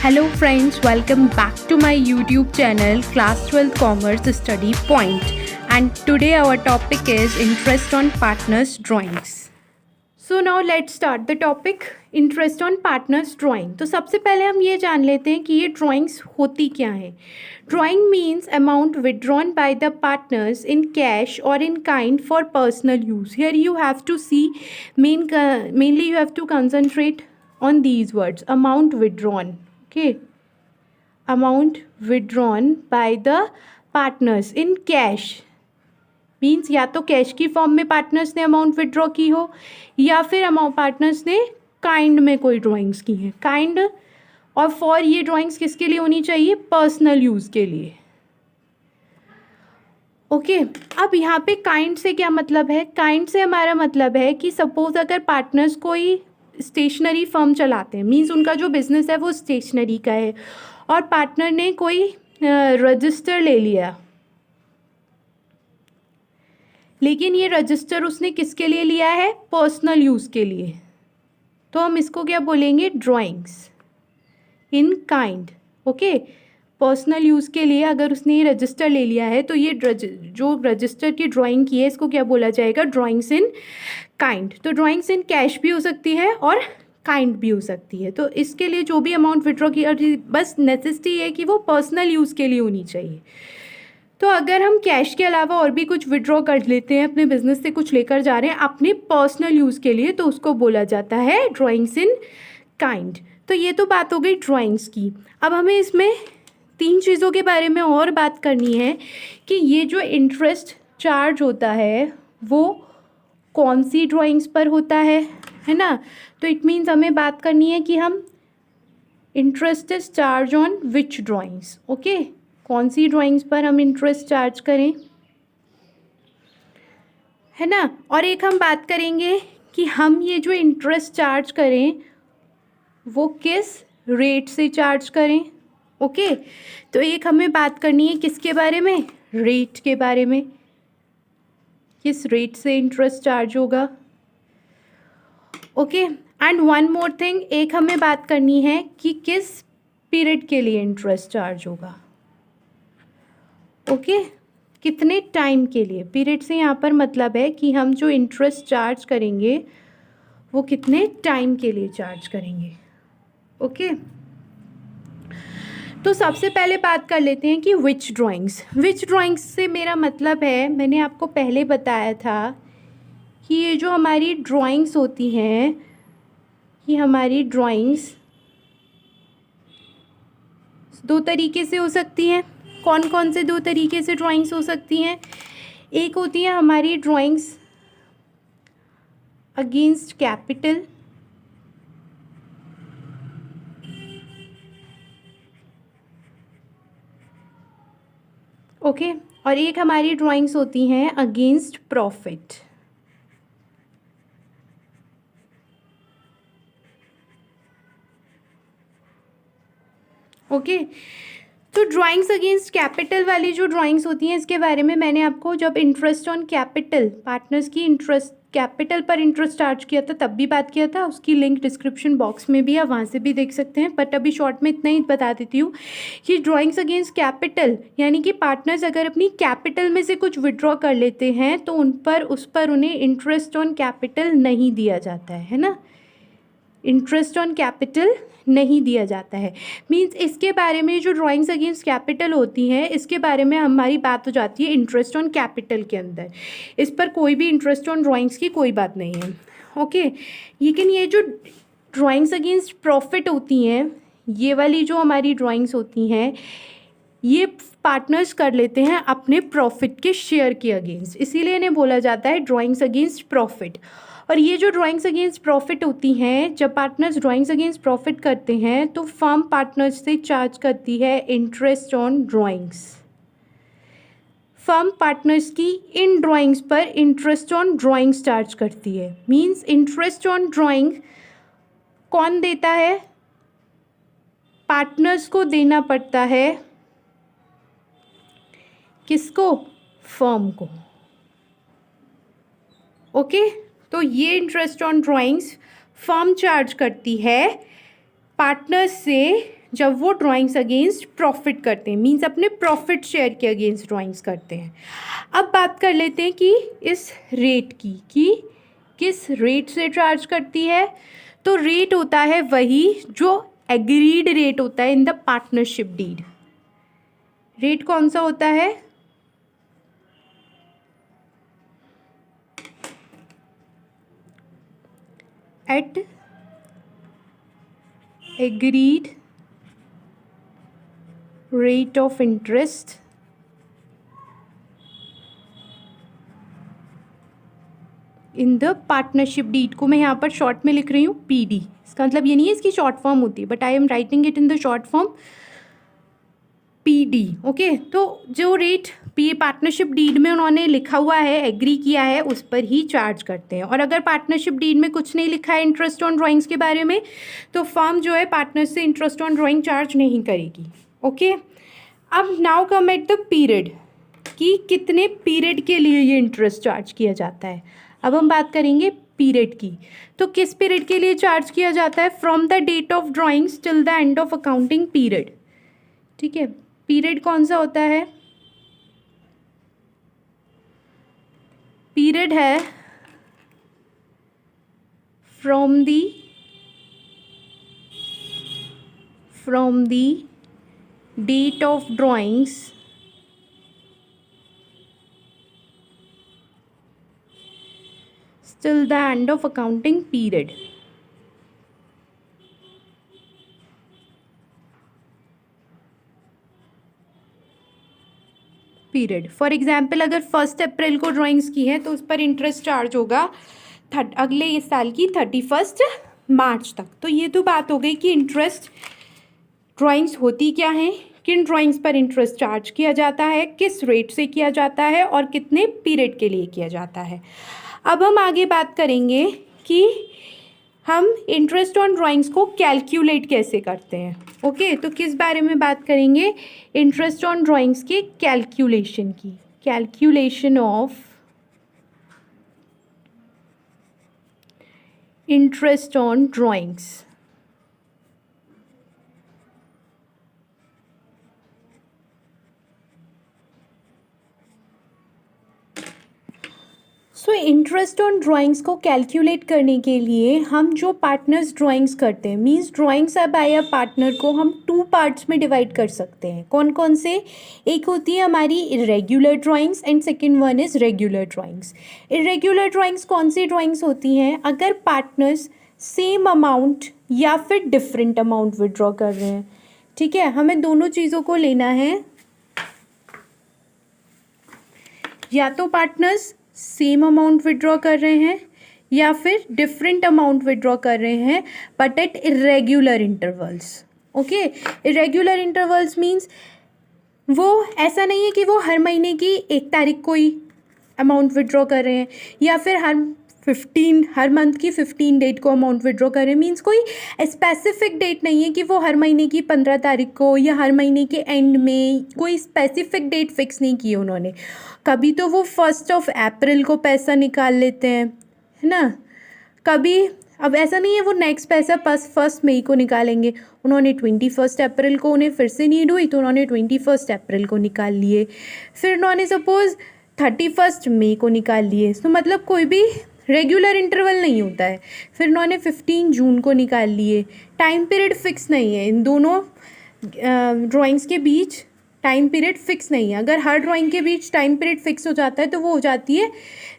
Hello friends, welcome back to my YouTube channel Class 12 Commerce Study Point, and today our topic is interest on partners drawings. So now let's start the topic interest on partners drawing. तो सबसे पहले हम ये जान लेते हैं कि ये drawings होती क्या है. Drawing means amount withdrawn by the partners in cash or in kind for personal use. Here you have to see mainly you have to concentrate on these words: amount withdrawn. Okay, amount withdrawn by the partners in cash means या तो cash की form में partners ने amount withdraw की हो या फिर amount partners ने काइंड में कोई ड्राइंग्स की हैं. काइंड और फॉर ये ड्राइंग्स किसके लिए होनी चाहिए? पर्सनल यूज़ के लिए. ओके अब यहाँ पे काइंड से क्या मतलब है? काइंड से हमारा मतलब है कि सपोज अगर पार्टनर्स कोई स्टेशनरी फर्म चलाते हैं, मीन्स उनका जो बिजनेस है वो स्टेशनरी का है, और पार्टनर ने कोई रजिस्टर ले लिया, लेकिन ये रजिस्टर उसने किसके लिए लिया है? पर्सनल यूज़ के लिए. तो हम इसको क्या बोलेंगे? Drawings in kind. Okay, personal use के लिए अगर उसने ये रजिस्टर ले लिया है तो ये जो रजिस्टर की ड्राइंग की है इसको क्या बोला जाएगा? Drawings in kind. तो ड्राइंग्स इन कैश भी हो सकती है और काइंड भी हो सकती है. तो इसके लिए जो भी अमाउंट विड्रॉ की, बस नेसेसिटी है कि वो पर्सनल यूज़ के लिए होनी चाहिए. तो अगर हम कैश के अलावा और भी कुछ विड्रॉ कर लेते हैं, अपने बिजनेस से कुछ लेकर जा रहे हैं अपने पर्सनल यूज़ के लिए, तो उसको बोला जाता है ड्राइंग्स इन काइंड. तो ये तो बात हो गई ड्राइंग्स की. अब हमें इसमें तीन चीज़ों के बारे में और बात करनी है कि ये जो इंटरेस्ट चार्ज होता है वो कौन सी ड्राइंग्स पर होता है ना. तो इट मीन्स हमें बात करनी है कि हम interest is charge on which drawings. Okay, कौन सी ड्राइंग्स पर हम इंटरेस्ट चार्ज करें, है ना. और एक हम बात करेंगे कि हम ये जो इंटरेस्ट चार्ज करें वो किस रेट से चार्ज करें. ओके, तो एक हमें बात करनी है किसके बारे में? रेट के बारे में. किस रेट से इंटरेस्ट चार्ज होगा. Okay, and one more thing, एक हमें बात करनी है कि किस पीरियड के लिए इंटरेस्ट चार्ज होगा. ओके, कितने टाइम के लिए. पीरियड से यहाँ पर मतलब है कि हम जो इंटरेस्ट चार्ज करेंगे वो कितने टाइम के लिए चार्ज करेंगे. ओके, तो सबसे पहले बात कर लेते हैं कि विच ड्राइंग्स. विच ड्राइंग्स से मेरा मतलब है, मैंने आपको पहले बताया था कि ये जो हमारी ड्राइंग्स होती हैं, ये हमारी ड्राइंग्स दो तरीके से हो सकती हैं. कौन कौन से दो तरीके से ड्राइंग्स हो सकती हैं? एक होती है हमारी ड्राइंग्स अगेंस्ट कैपिटल, ओके, और एक हमारी ड्राइंग्स होती हैं अगेंस्ट प्रॉफिट. ओके, तो ड्राइंग्स अगेंस्ट कैपिटल वाली जो ड्राइंग्स होती हैं इसके बारे में मैंने आपको जब इंटरेस्ट ऑन कैपिटल, पार्टनर्स की इंटरेस्ट कैपिटल पर इंटरेस्ट चार्ज किया था तब भी बात किया था. उसकी लिंक डिस्क्रिप्शन बॉक्स में भी है, वहाँ से भी देख सकते हैं. बट अभी शॉर्ट में इतना ही बता देती हूँ कि ड्राइंग्स अगेंस्ट कैपिटल यानी कि पार्टनर्स अगर अपनी कैपिटल में से कुछ विड्रॉ कर लेते हैं तो उस पर उन्हें इंटरेस्ट ऑन कैपिटल नहीं दिया जाता है ना. इंटरेस्ट ऑन कैपिटल नहीं दिया जाता है. मींस इसके बारे में जो ड्राइंग्स अगेंस्ट कैपिटल होती हैं इसके बारे में हमारी बात हो जाती है इंटरेस्ट ऑन कैपिटल के अंदर. इस पर कोई भी इंटरेस्ट ऑन ड्राइंग्स की कोई बात नहीं है. ओके, लेकिन ये जो ड्राइंग्स अगेंस्ट प्रॉफिट होती हैं, ये वाली जो हमारी ड्राइंग्स होती हैं, ये पार्टनर्स कर लेते हैं अपने प्रॉफिट के शेयर के अगेंस्ट, इसीलिए इन्हें बोला जाता है ड्राइंग्स अगेंस्ट प्रॉफिट. और ये जो ड्राइंग्स अगेंस्ट प्रॉफिट होती हैं, जब पार्टनर्स ड्राइंग्स अगेंस्ट प्रॉफिट करते हैं तो फर्म पार्टनर्स से चार्ज करती है interest on drawings. Firm partners की इन ड्राइंग्स पर इंटरेस्ट ऑन ड्राइंग्स चार्ज करती है. मींस इंटरेस्ट ऑन ड्राइंग कौन देता है? पार्टनर्स को देना पड़ता है. किसको? फर्म को. ओके, तो ये interest on drawings firm charge करती है पार्टनर्स से जब वो ड्राइंग्स अगेंस्ट प्रॉफिट करते हैं, मीन्स अपने प्रॉफिट शेयर के अगेंस्ट ड्राइंग्स करते हैं। अब बात कर लेते हैं कि इस रेट की, कि किस रेट से चार्ज करती है। तो रेट होता है वही जो एग्रीड रेट होता है in the partnership deed. Rate कौन सा होता है? At agreed rate of interest in the partnership deed को मैं यहाँ पर शॉर्ट में लिख रही हूँ PD। इसका मतलब ये नहीं है इसकी शॉर्ट फॉर्म होती है, but I am writing it in the short form PD। Okay, तो जो रेट पार्टनरशिप डीड में उन्होंने लिखा हुआ है, एग्री किया है, उस पर ही चार्ज करते हैं। और अगर पार्टनरशिप डीड में कुछ नहीं लिखा है इंटरेस्ट ऑन ड्राइंग्स के बारे में, तो फर्म जो है पार्टनर से इंटरेस्ट ऑन ड्राइंग चार्ज नहीं करेगी। ओके, अब now come at the period, कि कितने पीरियड के लिए ये इंटरेस्ट चार्ज किया जाता है। अब हम बात करेंगे पीरियड की। तो किस पीरियड के लिए चार्ज किया जाता है? From the date of drawings till the end of accounting period. ठीक है, पीरियड कौन सा होता है? पीरियड है from the date of drawings till the end of accounting period। For example अगर 1 अप्रैल को ड्राइंग्स की है तो उस पर इंटरेस्ट चार्ज होगा अगले इस साल की 31 मार्च तक। तो ये तो बात हो गई कि इंटरेस्ट ड्राइंग्स होती क्या हैं, किन ड्राइंग्स पर इंटरेस्ट चार्ज किया जाता है, किस रेट से किया जाता है और कितने पीरियड के लिए किया जाता है। अब हम आगे बात करेंगे कि हम इंटरेस्ट ऑन ड्राइंग्स को कैलकुलेट कैसे करते हैं। ओके, तो किस बारे में बात करेंगे? इंटरेस्ट ऑन ड्राइंग्स के कैलकुलेशन की। Calculation of interest on drawings. So interest on drawings को कैलकुलेट करने के लिए हम जो पार्टनर्स ड्राइंग्स करते हैं, means drawings by a partner को हम 2 पार्ट्स में डिवाइड कर सकते हैं। कौन कौन से? एक होती है हमारी irregular drawings and second one is regular drawings. Irregular drawings कौन सी ड्राइंग्स होती हैं? अगर पार्टनर्स सेम अमाउंट या फिर डिफरेंट अमाउंट विड्रॉ कर रहे हैं। ठीक है, हमें दोनों चीज़ों को लेना है, या तो पार्टनर्स सेम अमाउंट विड्रॉ कर रहे हैं या फिर डिफरेंट अमाउंट विड्रॉ कर रहे हैं, but at irregular intervals. Okay, irregular intervals means वो ऐसा नहीं है कि वो हर महीने की 1 तारीख को ही अमाउंट विड्रॉ कर रहे हैं या फिर हर मंथ की 15 डेट को अमाउंट विड्रॉ कर रहे हैं। मीन्स कोई स्पेसिफिक डेट नहीं है कि वो हर महीने की 15 तारीख को या हर महीने के एंड में, कोई स्पेसिफिक डेट फिक्स नहीं की उन्होंने। कभी तो वो 1 अप्रैल को पैसा निकाल लेते हैं, है ना, कभी अब ऐसा नहीं है वो नेक्स्ट पैसा 1 मई को निकालेंगे। उन्होंने 21 अप्रैल को उन्हें फिर से नीड हुई तो उन्होंने 21 अप्रैल को निकाल लिए, फिर उन्होंने सपोज़ 31 मई को निकाल लिए। तो मतलब कोई भी रेगुलर इंटरवल नहीं होता है। फिर उन्होंने 15 जून को निकाल लिए। टाइम पीरियड फिक्स नहीं है, इन दोनों ड्राइंग्स के बीच टाइम पीरियड फिक्स नहीं है। अगर हर ड्राइंग के बीच टाइम पीरियड फिक्स हो जाता है तो वो हो जाती है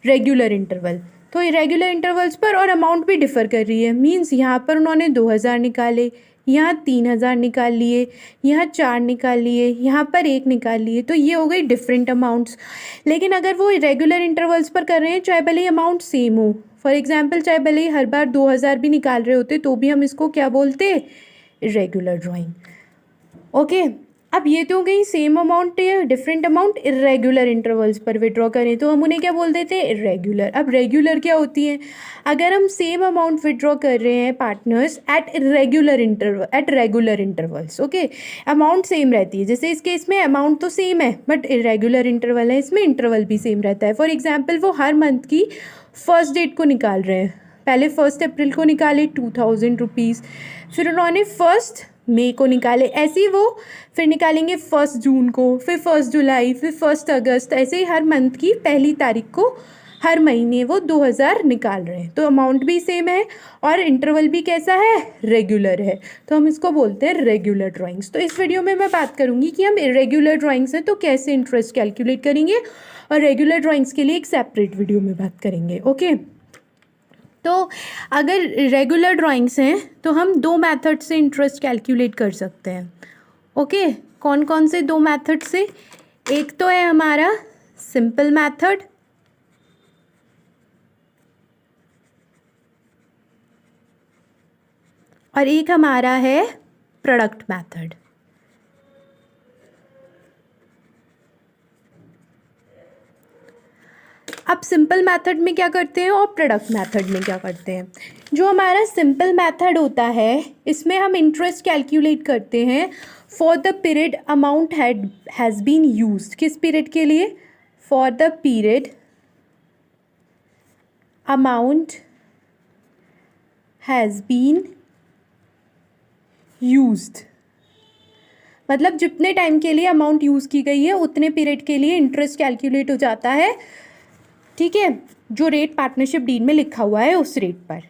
रेगुलर इंटरवल। तो इरेगुलर इंटरवल्स पर और अमाउंट भी डिफ़र कर रही है। मीन्स यहाँ पर उन्होंने 2000 निकाले, यहाँ 3000 निकाल लिए, यहाँ 4 निकाल लिए, यहाँ पर 1 निकाल लिए। तो ये हो गई डिफरेंट अमाउंट्स। लेकिन अगर वो रेगुलर इंटरवल्स पर कर रहे हैं, चाहे भले ही अमाउंट सेम हो, फॉर एग्जांपल चाहे भले ही हर बार 2000 भी निकाल रहे होते, तो भी हम इसको क्या बोलते? Irregular drawing. ओके, अब ये तो हो गई सेम अमाउंट या डिफरेंट अमाउंट इरेगुलर इंटरवल्स पर विड्रॉ करें तो हम उन्हें क्या बोल देते हैं? इरेगुलर। अब रेगुलर क्या होती है? अगर हम सेम अमाउंट विड्रॉ कर रहे हैं partners at regular intervals. Okay, amount same रहती है। जैसे इस केस में अमाउंट तो सेम है बट इरेगुलर इंटरवल है, इसमें इंटरवल भी सेम रहता है। फॉर एग्जाम्पल वो हर मंथ की 1 डेट को निकाल रहे हैं। पहले 1 अप्रैल को निकाले 2000 रुपीज़, फिर उन्होंने 1 मई को निकाले, ऐसे ही वो फिर निकालेंगे 1 जून को, फिर 1 जुलाई, फिर 1 अगस्त, ऐसे ही हर मंथ की पहली तारीख को हर महीने वो 2000 निकाल रहे हैं। तो अमाउंट भी सेम है और इंटरवल भी कैसा है, रेगुलर है, तो हम इसको बोलते हैं रेगुलर ड्राइंग्स। तो इस वीडियो में मैं बात करूँगी कि हम इरेगुलर ड्राइंग्स हैं तो कैसे इंटरेस्ट कैलकुलेट करेंगे, और रेगुलर ड्राइंग्स के लिए एक सेपरेट वीडियो में बात करेंगे। ओके, तो अगर रेगुलर ड्राइंग्स हैं तो हम 2 मेथड से इंटरेस्ट कैलकुलेट कर सकते हैं। ओके, कौन कौन से 2 मेथड से? एक तो है हमारा सिंपल मेथड, और एक हमारा है प्रोडक्ट मेथड। अब सिंपल मेथड में क्या करते हैं और प्रोडक्ट मेथड में क्या करते हैं? जो हमारा सिंपल मेथड होता है इसमें हम इंटरेस्ट कैलकुलेट करते हैं for the period amount has been used. किस पीरियड के लिए? For the period amount has been used, मतलब जितने टाइम के लिए अमाउंट यूज़ की गई है उतने पीरियड के लिए इंटरेस्ट कैलकुलेट हो जाता है। ठीक है, जो रेट पार्टनरशिप डीड में लिखा हुआ है उस रेट पर।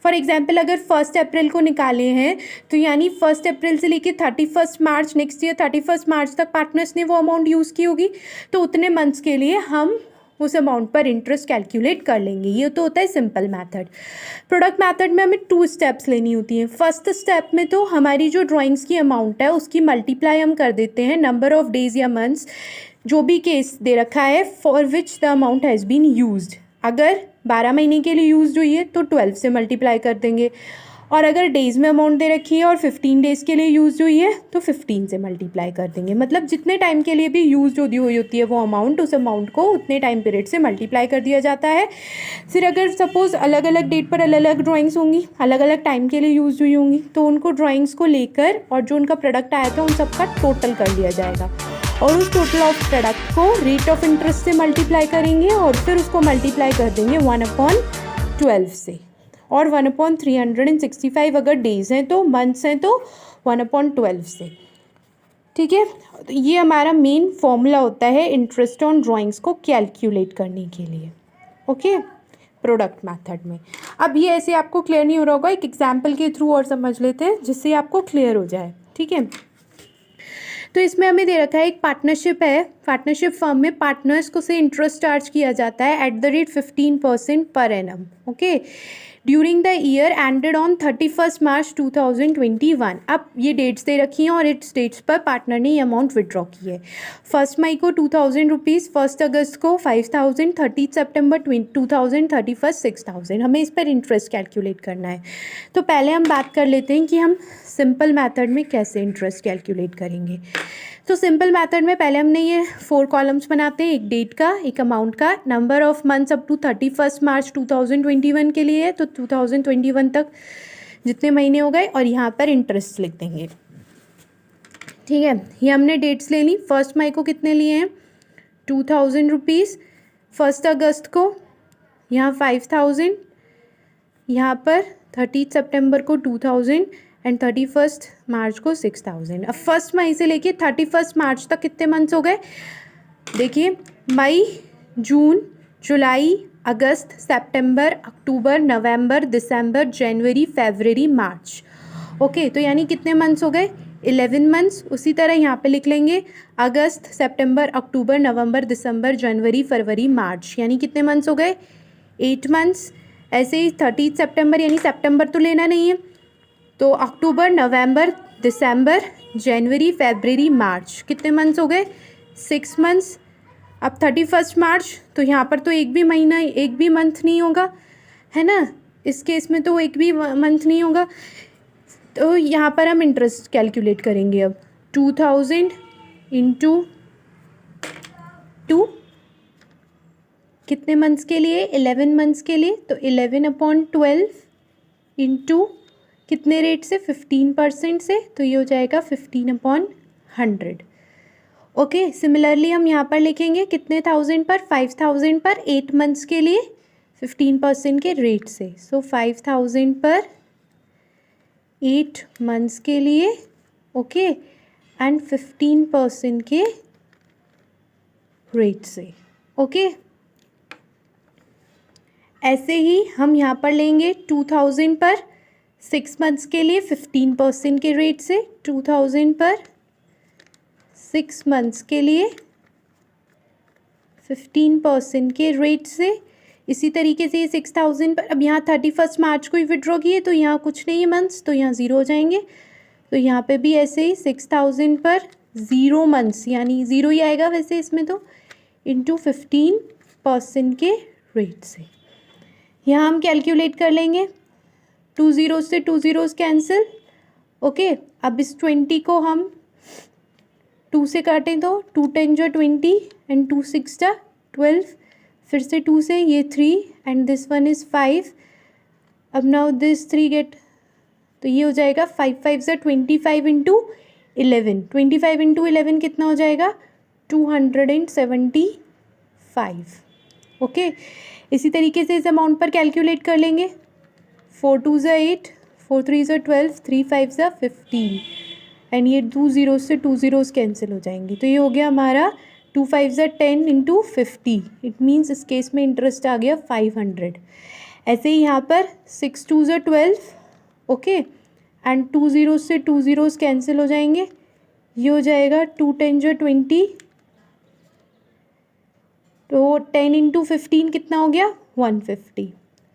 फॉर एग्जांपल अगर 1 अप्रैल को निकाले हैं तो यानी 1 अप्रैल से लेकर 31 मार्च नेक्स्ट ईयर 31 मार्च तक पार्टनर्स ने वो अमाउंट यूज़ की होगी, तो उतने मंथ्स के लिए हम उस अमाउंट पर इंटरेस्ट कैलकुलेट कर लेंगे। ये तो होता है सिंपल मेथड। प्रोडक्ट मेथड में हमें 2 स्टेप्स लेनी होती हैं। फर्स्ट स्टेप में तो हमारी जो ड्राइंग्स की अमाउंट है उसकी मल्टीप्लाई हम कर देते हैं नंबर ऑफ डेज या मंथ्स, जो भी केस दे रखा है, for which the amount has been used. अगर 12 महीने के लिए यूज़ हुई है तो 12 से मल्टीप्लाई कर देंगे, और अगर डेज़ में अमाउंट दे रखी है और 15 डेज़ के लिए यूज़ हुई है तो 15 से मल्टीप्लाई कर देंगे। मतलब जितने टाइम के लिए भी यूज़ हुई होती है वो अमाउंट, उस अमाउंट को उतने टाइम पीरियड से मल्टीप्लाई कर दिया जाता है। फिर अगर सपोज़ अलग अलग डेट पर अलग अलग ड्राइंग्स होंगी, अलग अलग टाइम के लिए यूज़ हुई होंगी, तो उनको ड्राइंग्स को लेकर और जो उनका प्रोडक्ट आया था उन सबका टोटल कर लिया जाएगा, और उस टोटल ऑफ प्रोडक्ट को रेट ऑफ इंटरेस्ट से मल्टीप्लाई करेंगे और फिर उसको मल्टीप्लाई कर देंगे 1/12 से, और 1/365 अगर डेज़ हैं तो मंथ्स हैं तो 1/12 से। ठीक है, तो ये हमारा मेन फॉर्मूला होता है इंटरेस्ट ऑन ड्राइंग्स को कैलकुलेट करने के लिए। ओके, प्रोडक्ट मेथड में। अब ये ऐसे आपको क्लियर नहीं हो रहा होगा, एक एग्जाम्पल के थ्रू और समझ लेते हैं जिससे आपको क्लियर हो जाए। ठीक है, तो इसमें हमें दे रखा है एक पार्टनरशिप है, पार्टनरशिप फर्म में पार्टनर्स को से इंटरेस्ट चार्ज किया जाता है at the rate 15% per annum. Okay, during the year ended on 31 March 2021। अब ये डेट्स दे रखी हैं और इस डेट्स पर पार्टनर ने ये अमाउंट विड्रॉ की है। 1 मई को 2000 रुपीज़, 1 अगस्त को 5000, 30 सितंबर 2000, 31 6000। हमें इस पर इंटरेस्ट कैलकुलेट करना है। तो पहले हम बात कर लेते हैं कि हम सिंपल मेथड में कैसे इंटरेस्ट कैलकुलेट करेंगे। तो सिंपल मेथड में पहले हमने ये 4 कॉलम्स बनाते हैं, एक डेट का, एक अमाउंट का, number of months up to 31 March 2021 के लिए है, तो 2021 तक जितने महीने हो गए, और यहाँ पर इंटरेस्ट लिख देंगे। ठीक है, ये हमने डेट्स ले ली। 1 मई को कितने लिए हैं? 2000 रुपीज़। 1 अगस्त को यहाँ 5000, यहाँ पर 30 सितंबर को 2000 एंड 31 मार्च को 6000। अब 1 मई से लेके 31 मार्च तक कितने मंथ्स हो गए? देखिए, मई, जून, जुलाई, अगस्त, सितंबर, अक्टूबर, नवंबर, दिसंबर, जनवरी, फरवरी, मार्च। ओके, तो यानी कितने मंथ्स हो गए? 11 मंथ्स। उसी तरह यहाँ पे लिख लेंगे अगस्त, सितंबर, अक्टूबर, नवंबर, दिसंबर, जनवरी, फरवरी, मार्च, यानी कितने मंथ्स हो गए? 8 मंथ्स। ऐसे ही 30 सितंबर, यानी सितंबर तो लेना नहीं है, तो अक्टूबर, नवंबर, दिसंबर, जनवरी, फरवरी, मार्च, कितने मंथ्स हो गए? 6 मंथ्स। अब 31 मार्च, तो यहाँ पर तो एक भी महीना, एक भी मंथ नहीं होगा, है ना? इस केस में तो एक भी मंथ नहीं होगा, तो यहाँ पर हम इंटरेस्ट कैलकुलेट करेंगे। अब 2000 इंटू 2, कितने मंथ्स के लिए? 11 मंथ्स के लिए, तो 11/12 इंटू कितने रेट से? 15% से, तो ये हो जाएगा 15/100। ओके, सिमिलरली हम यहाँ पर लिखेंगे कितने थाउजेंड पर? 5000 पर 8 मंथ्स के लिए 15% के रेट से, सो 5000 पर 8 मंथ्स के लिए ओके, एंड 15% के रेट से। ओके, ऐसे ही हम यहाँ पर लेंगे 2000 पर 6 मंथ्स के लिए 15% के रेट से, 2000 पर 6 मंथ्स के लिए 15% के रेट से। इसी तरीके से ये 6000 पर, अब यहाँ 31 मार्च को ही विड्रॉ किए तो यहाँ कुछ नहीं है मंथ्स, तो यहाँ ज़ीरो हो जाएंगे। तो यहाँ पे भी ऐसे ही 6000 पर 0 मंथ्स, यानी ज़ीरो ही आएगा वैसे इसमें तो, इंटू 15% के रेट से। यहाँ हम कैलकुलेट कर लेंगे, 2 ज़ीरो से 2 ज़ीरोज़ कैंसिल। ओके, अब इस 20 को हम 2 से काटें तो 2 10 जो 20 एंड 2 6 जा 12, फिर से 2 से ये 3 एंड दिस वन इज़ 5। अब नाउ दिस 3 गेट, तो ये हो जाएगा 5 5 जा 25 इंटू 11, 25 इंटू 11 कितना हो जाएगा 275। ओके, इसी तरीके से इस अमाउंट पर कैलकुलेट कर लेंगे, 4 2 जा 8, 4 3 जा 12, 3 5 जा 15 एंड ये 2 ज़ीरो से 2 ज़ीरोज़ कैंसिल हो जाएंगे। तो ये हो गया हमारा 2 5 जा 10 इंटू 50, इट मीन्स इस केस में इंटरेस्ट आ गया 500। ऐसे ही यहाँ पर 6 2 जा 12, ओके, एंड 2 ज़ीरो से 2 ज़ीरोज़ कैंसिल हो जाएंगे, ये हो जाएगा 2 10 जा 20, तो 10 इंटू 15 कितना हो गया 150,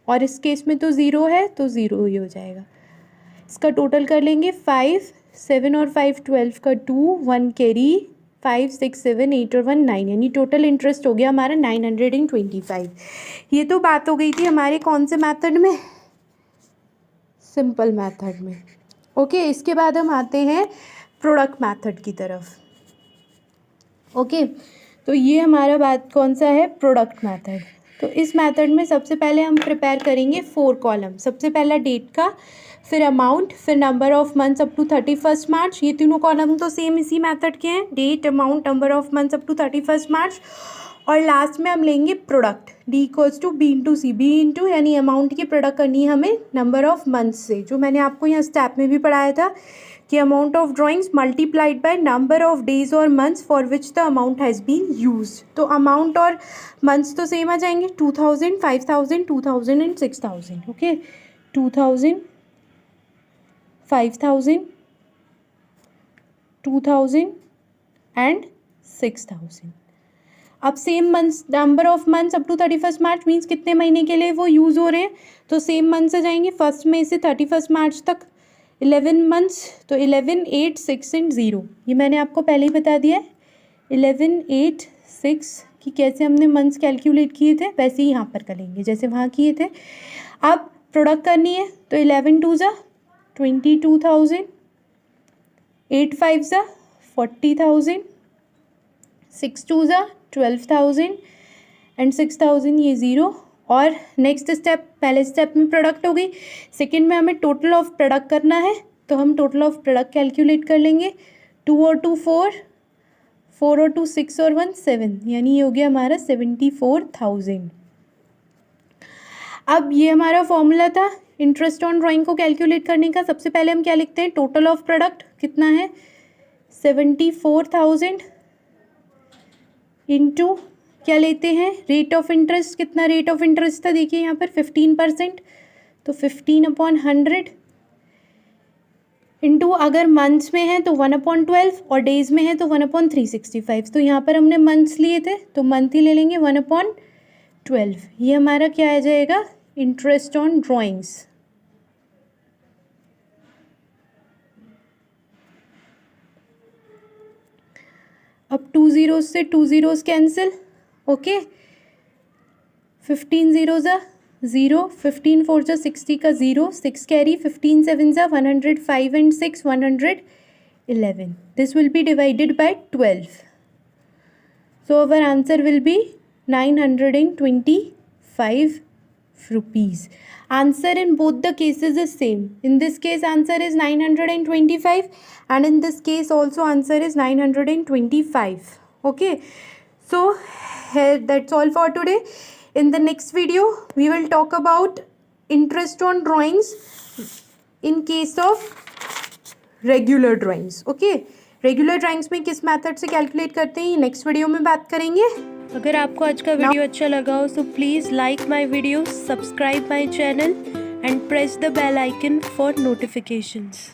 और इस केस में तो ज़ीरो है तो ज़ीरो ही हो जाएगा। इसका टोटल कर लेंगे, 5 7 और 5 12 का 2, 1 कैरी, 5 6 7 8 और 1 9, यानी टोटल इंटरेस्ट हो गया हमारा 925। ये तो बात हो गई थी हमारे कौन से मेथड में, सिंपल मेथड में। ओके, इसके बाद हम आते हैं प्रोडक्ट मेथड की तरफ। ओके, तो ये हमारा बात कौन सा है, प्रोडक्ट मेथड। तो इस मेथड में सबसे पहले हम प्रिपेयर करेंगे 4 कॉलम, सबसे पहला डेट का, फिर अमाउंट, फिर number of months up to 31 March, ये तीनों कॉलम तो सेम इसी मेथड के हैं, date amount number of months up to 31 March, और लास्ट में हम लेंगे product, D equals to B into C, B into यानी अमाउंट की प्रोडक्ट करनी है हमें नंबर ऑफ मंथ्स से, जो मैंने आपको यहाँ स्टेप में भी पढ़ाया था कि amount of drawings multiplied by number of days और months for which the amount has been used. तो अमाउंट और मंथ्स तो सेम आ जाएंगे, 2000 5000 2000 एंड 6000। Okay, 2000 5000 2000 and 6000। अब same months, number of months up to 31 March means कितने महीने के लिए वो यूज़ हो रहे हैं, तो सेम मंथ से जाएंगे, फर्स्ट में से 31 मार्च तक 11 मंथ्स, तो 11 8 6 एंड 0, ये मैंने आपको पहले ही बता दिया है 11 8 6 कि कैसे हमने मंथ्स कैलकुलेट किए थे, वैसे ही यहाँ पर करेंगे जैसे वहाँ किए थे। अब प्रोडक्ट करनी है तो 11 2 जा 22,000, 8 5 जा 40,000, 6 2 जा 12,000 एंड 6,000, ये ज़ीरो। और नेक्स्ट स्टेप, पहले स्टेप में प्रोडक्ट हो गई, सेकंड में हमें टोटल ऑफ प्रोडक्ट करना है, तो हम टोटल ऑफ प्रोडक्ट कैलकुलेट कर लेंगे, 2 और 2 4, 4 और 2 6 और 1 7, यानी ये हो गया हमारा 74,000। अब ये हमारा फॉर्मूला था इंटरेस्ट ऑन ड्राइंग को कैलकुलेट करने का। सबसे पहले हम क्या लिखते हैं, टोटल ऑफ प्रोडक्ट कितना है 74,000 इंटू क्या लेते हैं, रेट ऑफ इंटरेस्ट, कितना रेट ऑफ इंटरेस्ट था देखिए यहाँ पर 15%, तो 15/100 इंटू अगर मंथ्स में है तो 1/12 और डेज में है तो 1/365। तो यहाँ पर हमने मंथ्स लिए थे तो मंथ ही ले लेंगे 1/12। ये हमारा क्या आ जाएगा, इंटरेस्ट ऑन ड्राइंग्स। अब 2 ज़ीरोज़ से 2 ज़ीरोज़ कैंसिल, ओके, 15 ज़ीरो जा 0, 15 4 जा 60 का 0, 6 कैरी, 15 7 जा 105 and 6 111। This will be divided by 12, so our answer will be 925 rupees. Answer in both the cases is same. In this case answer is 925 and in this case also answer is 925. Okay, so here that's all for today. In the next video we will talk about interest on drawings in case of regular drawings. Okay, regular drawings में किस method से calculate करते हैं ये next video में बात करेंगे। अगर आपको आज का वीडियो अच्छा लगा हो तो please like my video, subscribe my channel and press the bell icon for notifications.